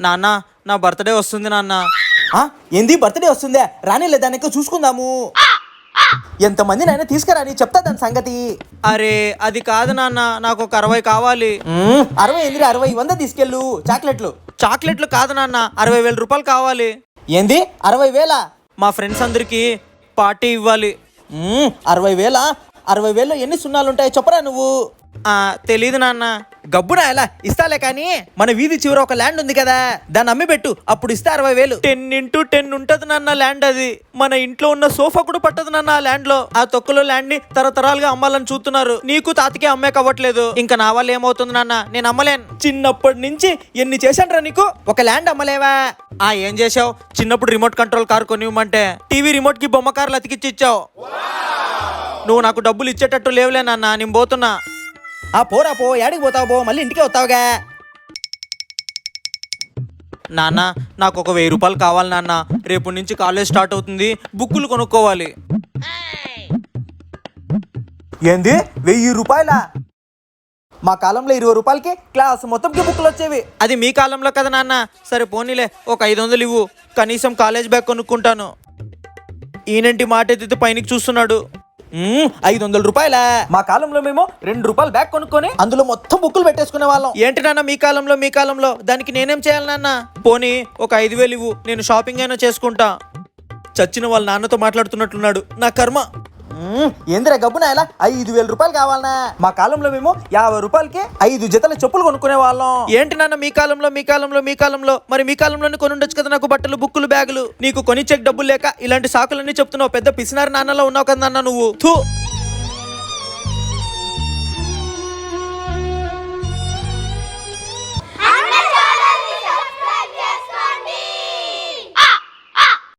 నాన్న నా బర్త్డే వస్తుంది నాన్న. ఏంది బర్త్డే వస్తుందే? రాని లేదా చూసుకుందాము. ఎంతమంది నైనా తీసుకురాని చెప్తా దాని సంగతి. అరే అది కాదు నాన్న, నాకు ఒక 60 కావాలి. 60 ఏందిరా? 60 100 తీసుకెళ్ళు. చాక్లెట్లు చాక్లెట్లు కాదు నాన్న, 60,000 రూపాయలు కావాలి. ఏంది 60,000? మా ఫ్రెండ్స్ అందరికి పార్టీ ఇవ్వాలి. 60,000? 60,000లో ఎన్ని సున్నాలు ఉంటాయో చెప్పరా నువ్వు. తెలీదు నాన్న. గబ్బునా ఎలా ఇస్తాలే, కానీ మన వీధి చివర ఒక ల్యాండ్ ఉంది కదా, దాన్ని అమ్మి పెట్టు, అప్పుడు ఇస్తే 60,000. 10x10 ఉంటది నాన్న ల్యాండ్. అది మన ఇంట్లో ఉన్న సోఫా కూడా పట్టదు నాన్న ఆ ల్యాండ్ లో. ఆ తొక్కలో ల్యాండ్ ని తరతరాలుగా అమ్మాలని చూస్తున్నారు. నీకు తాతకే అమ్మే కావట్లేదు. ఇంకా నా వల్ల ఏమవుతుంది నాన్న, నేను అమ్మలేను. చిన్నప్పటి నుంచి ఎన్ని చేశాన్రా నీకు, ఒక ల్యాండ్ అమ్మలేవా? ఏం చేసావు? చిన్నప్పుడు రిమోట్ కంట్రోల్ కార్ కొనివ్వమంటే టీవీ రిమోట్ కి బొమ్మ కార్లు అతికిచ్చి ఇచ్చావు. నువ్వు నాకు డబ్బులు ఇచ్చేటట్టు లేవులే నాన్న, నేను పోతున్నా. పోరా పో, ఏడికి పోతావు? పో, మళ్ళీ ఇంటికి వస్తావుగా. నాన్న నాకు ఒక 1000 రూపాయలు కావాలి నాన్న. రేపు నుంచి కాలేజ్ స్టార్ట్ అవుతుంది, బుక్కులు కొనుక్కోవాలి. ఏంది 1000 రూపాయలా? మా కాలంలో 20 రూపాయలకి క్లాస్ మొత్తంకి బుక్కులు వచ్చేవి. అది మీ కాలంలో కదా నాన్న. సరే పోనీలే, ఒక 500 ఇవ్వు, కనీసం కాలేజ్ బ్యాగ్ కొనుక్కుంటాను. ఈయనంటి మాట ఎత్తితే పైనకి చూస్తున్నాడు. 500 రూపాయలా? మా కాలంలో మేము 2 రూపాయలు బ్యాగ్ కొనుక్కొని అందులో మొత్తం బుక్కులు పెట్టేసుకునే వాళ్ళం. ఏంటి నాన్న మీ కాలంలో దానికి నేనేం చేయాలి నాన్న? పోనీ ఒక 5,000 ఇవ్వు, నేను షాపింగ్ అయినా చేసుకుంటా. చచ్చిన వాళ్ళ నాన్నతో మాట్లాడుతున్నట్లున్నాడు, నా కర్మ. ఏందిరా గబ్బునా ఎలా? 5,000 రూపాయలు కావాలనా? మా కాలంలో మేము 50 రూపాయలకి 5 జతల చెప్పులు కొనుక్కునే వాళ్ళం. ఏంటి నాన్న మీ కాలంలో మరి మీ కాలంలోనే కొనుండొచ్చు కదా నాకు బట్టలు, బుక్కులు, బ్యాగులు. నీకు కొనిచ్చేకి డబ్బులు లేక ఇలాంటి సాకులన్నీ చెప్తున్నావు. పెద్ద పిసినారి నాన్నలో ఉన్నావు కదా నాన్న నువ్వు.